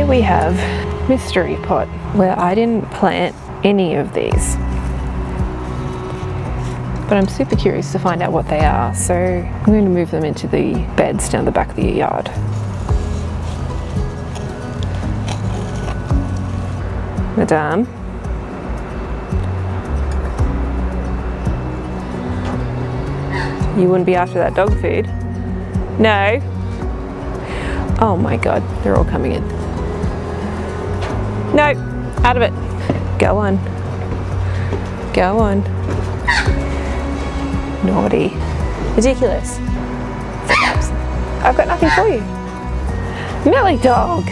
here we have mystery pot, where I didn't plant any of these. But I'm super curious to find out what they are, so I'm going to move them into the beds down the back of the yard. Madame. You wouldn't be after that dog food? No? Oh my god, they're all coming in. No, out of it. Go on. Go on. Naughty. Ridiculous. I've got nothing for you. Millie dog.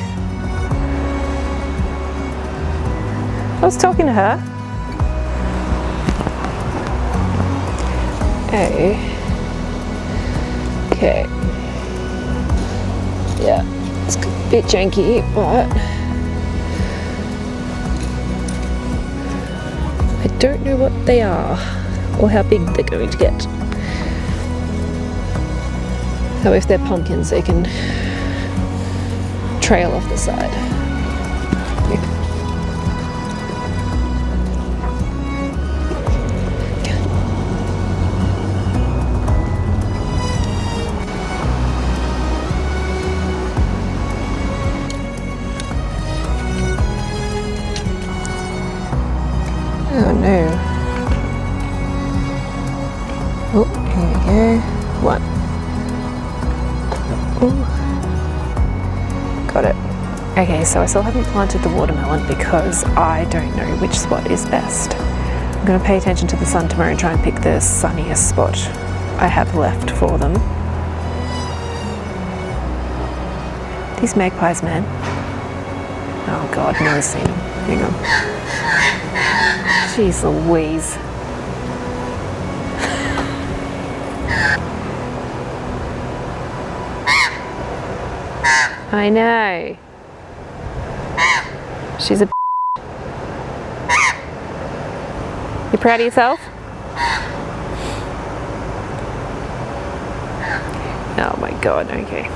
I was talking to her. Oh. Okay. Yeah, it's a bit janky, but I don't know what they are or how big they're going to get. So if they're pumpkins, they can trail off the side. Oh no. Oh, here we go. One. Ooh. Got it. Okay, so I still haven't planted the watermelon because I don't know which spot is best. I'm going to pay attention to the sun tomorrow and try and pick the sunniest spot I have left for them. These magpies, man. Oh god, never seen them. Hang on. Jeez Louise. I know. She's a You proud of yourself? Oh my god, okay.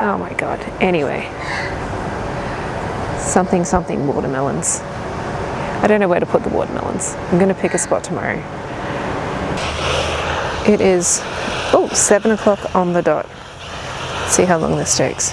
Oh my god. Anyway. Something watermelons. I don't know where to put the watermelons. I'm going to pick a spot tomorrow. It is 7 o'clock on the dot. Let's see how long this takes.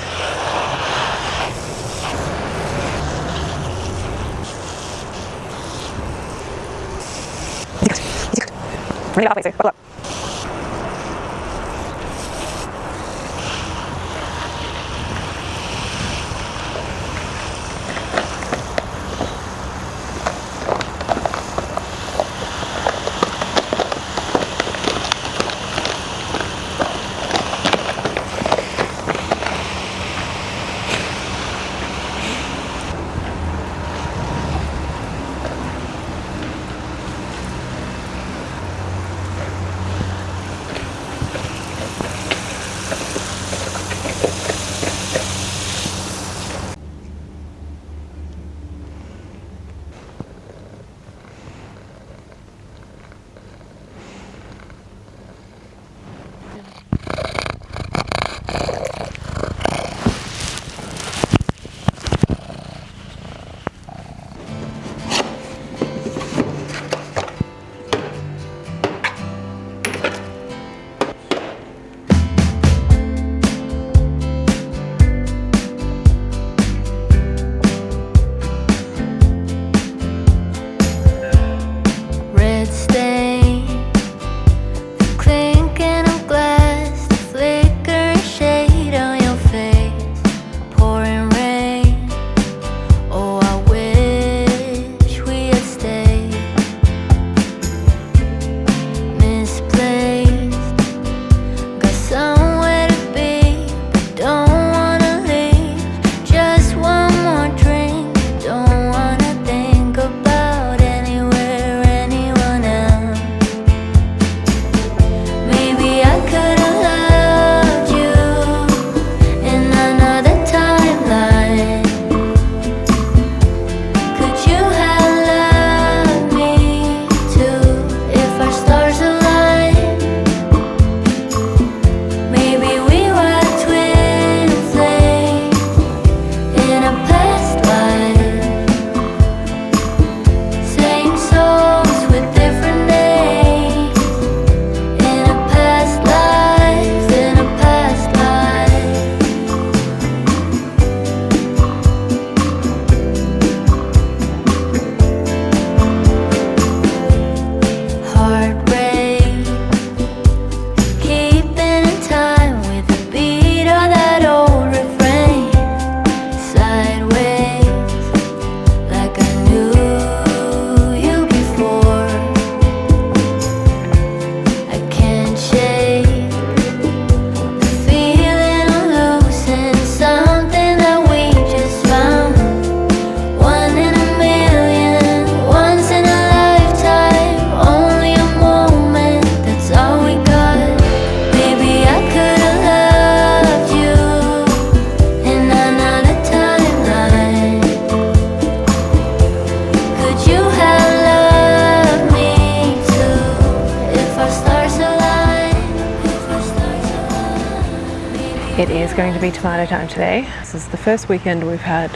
It is going to be tomato time today. This is the first weekend we've had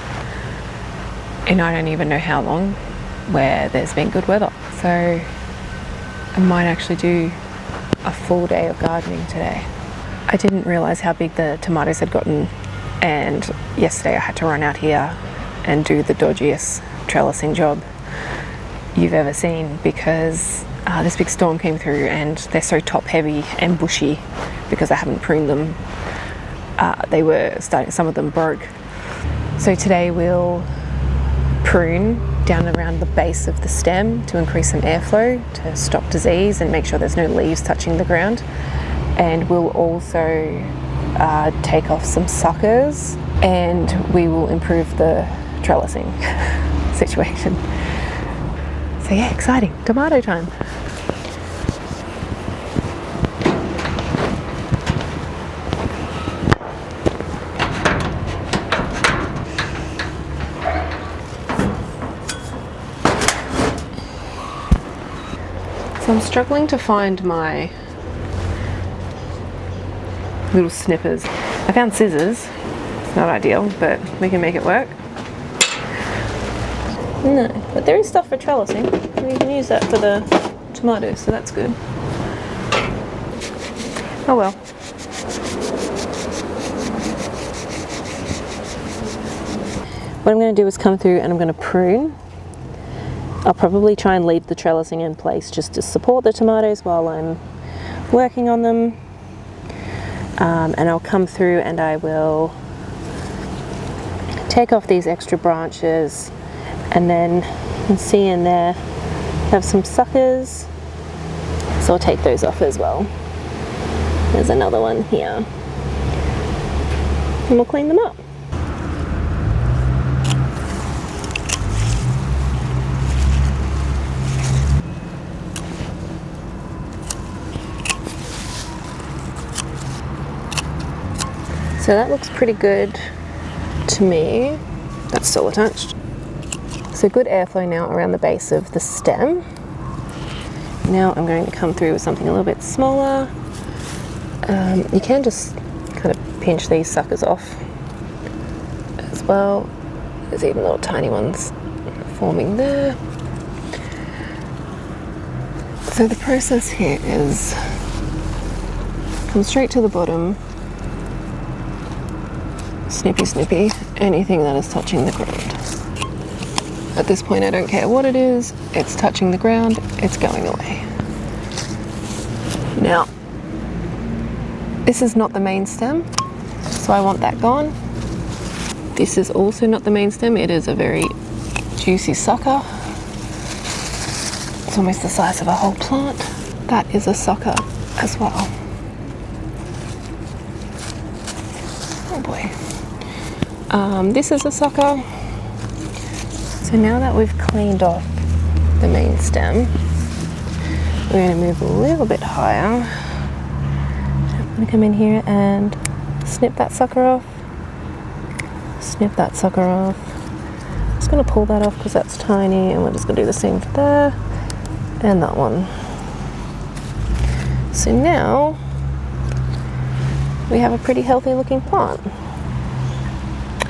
in I don't even know how long where there's been good weather. So I might actually do a full day of gardening today. I didn't realise how big the tomatoes had gotten, and yesterday I had to run out here and do the dodgiest trellising job you've ever seen, because this big storm came through and they're so top heavy and bushy because I haven't pruned them. They were starting, some of them broke. So today we'll prune down around the base of the stem to increase some airflow to stop disease and make sure there's no leaves touching the ground. And we'll also take off some suckers, and we will improve the trellising situation. So yeah, exciting, tomato time. So I'm struggling to find my little snippers. I found scissors. It's not ideal, but we can make it work. No, but there is stuff for trellising. We can use that for the tomatoes, so that's good. Oh well. What I'm going to do is come through and I'm going to prune. I'll probably try and leave the trellising in place just to support the tomatoes while I'm working on them. And I'll come through and I will take off these extra branches, and then you can see in there I have some suckers, so I'll take those off as well. There's another one here, and we'll clean them up. So that looks pretty good to me. That's still attached. So good airflow now around the base of the stem. Now I'm going to come through with something a little bit smaller. You can just kind of pinch these suckers off as well. There's even little tiny ones forming there. So the process here is come straight to the bottom, snippy snippy anything that is touching the ground. At this point I don't care what it is, it's touching the ground, it's going away. Now, this is not the main stem, so I want that gone. This is also not the main stem, it is a very juicy sucker. It's almost the size of a whole plant. That is a sucker as well. Oh boy. This is a sucker. So now that we've cleaned off the main stem, we're going to move a little bit higher. I'm going to come in here and snip that sucker off. Snip that sucker off. I'm just going to pull that off because that's tiny, and we're just going to do the same for there and that one. So now we have a pretty healthy looking plant.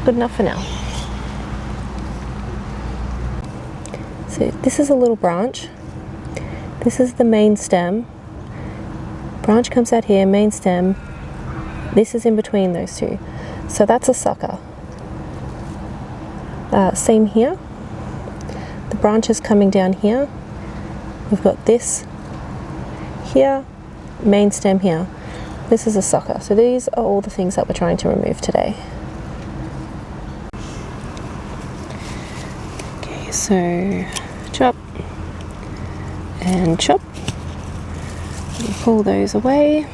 Good enough for now. So this is a little branch. This is the main stem. Branch comes out here, main stem. This is in between those two. So that's a sucker. Same here. The branch is coming down here. We've got this here, main stem here. This is a sucker. So these are all the things that we're trying to remove today. Okay, so chop and chop. And pull those away.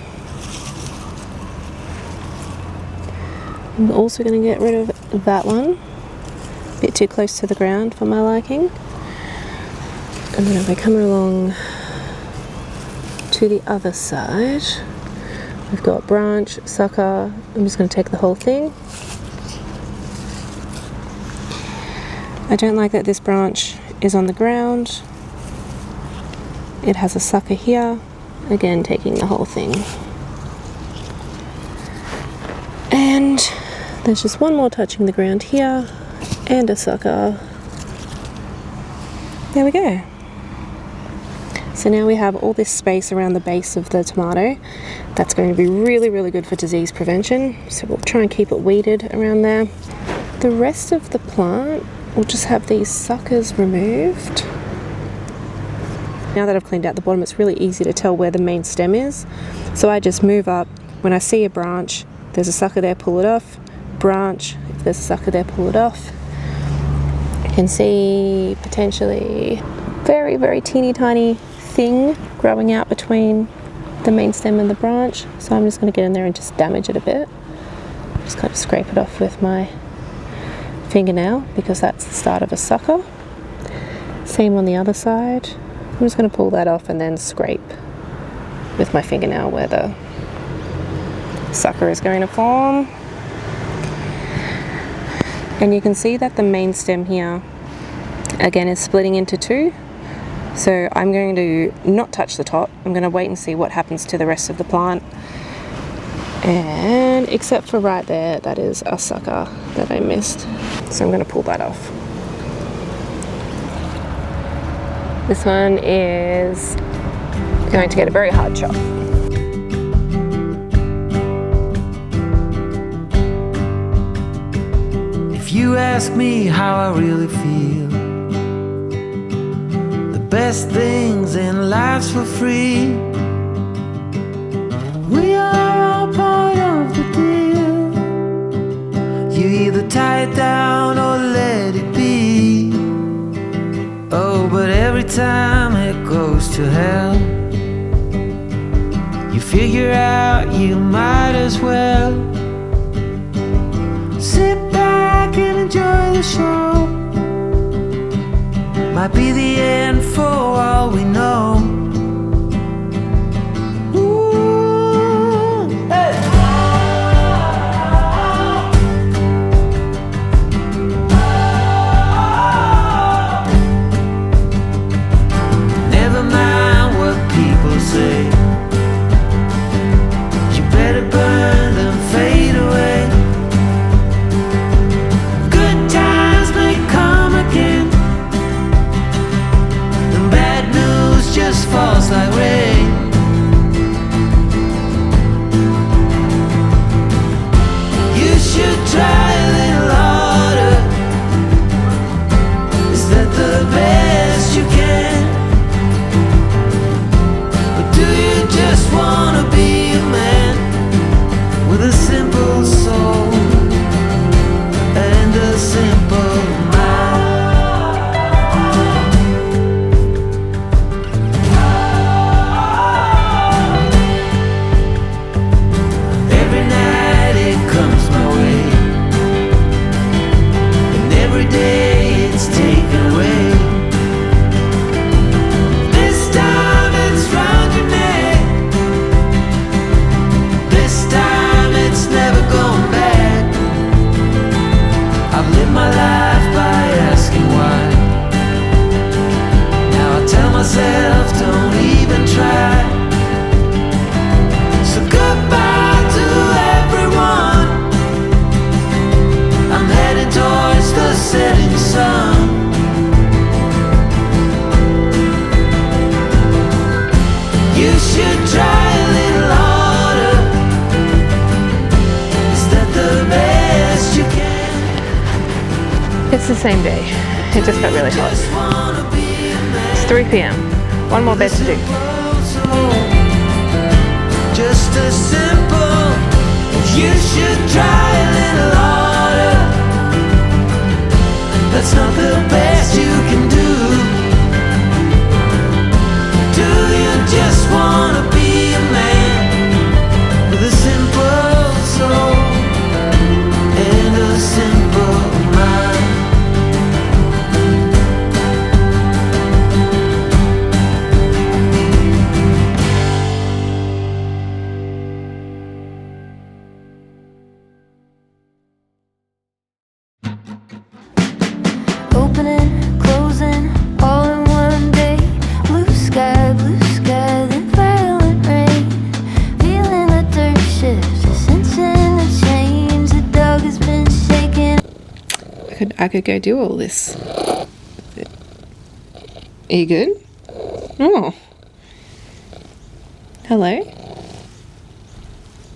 I'm also going to get rid of that one. A bit too close to the ground for my liking. And then if I come along to the other side, we've got branch, sucker. I'm just going to take the whole thing. I don't like that this branch is on the ground. It has a sucker here. Again, taking the whole thing. And there's just one more touching the ground here, and a sucker. There we go. So now we have all this space around the base of the tomato. That's going to be really, really good for disease prevention. So we'll try and keep it weeded around there. The rest of the plant, we'll just have these suckers removed. Now that I've cleaned out the bottom, it's really easy to tell where the main stem is. So I just move up. When I see a branch, there's a sucker there, pull it off. Branch, if there's a sucker there, pull it off. You can see potentially very, very teeny tiny thing growing out between the main stem and the branch. So I'm just going to get in there and just damage it a bit. Just kind of scrape it off with my fingernail because that's the start of a sucker. Same on the other side. I'm just going to pull that off and then scrape with my fingernail where the sucker is going to form. And you can see that the main stem here again is splitting into two. So I'm going to not touch the top. I'm going to wait and see what happens to the rest of the plant. And except for right there, that is a sucker that I missed. So I'm going to pull that off. This one is going to get a very hard chop. If you ask me how I really feel, the best things in life's for free. We are all part of the deal. You either tie it down or let it be. Oh, but every time it goes to hell, you figure out you might as well sit back and enjoy the show. Might be the end for all we know. Ooh, hey. Never mind what people say. You better burn them, fade away. Good times may come again. Just falls like rain. You should try a little harder. Is that the best you can? Or do you just wanna be a man with a simple soul and a simple mind? Don't even try. So goodbye to everyone. I'm heading towards the setting sun. You should try a little harder. Is that the best you can? It's the same day. It just got really hot. It's 3 p.m. One more bed to do. Just as simple. You should try a little harder. That's not the best you can do. Do you just wanna be a man with a simple soul and a simple mind? I could go do all this. Are you good? Oh. Hello?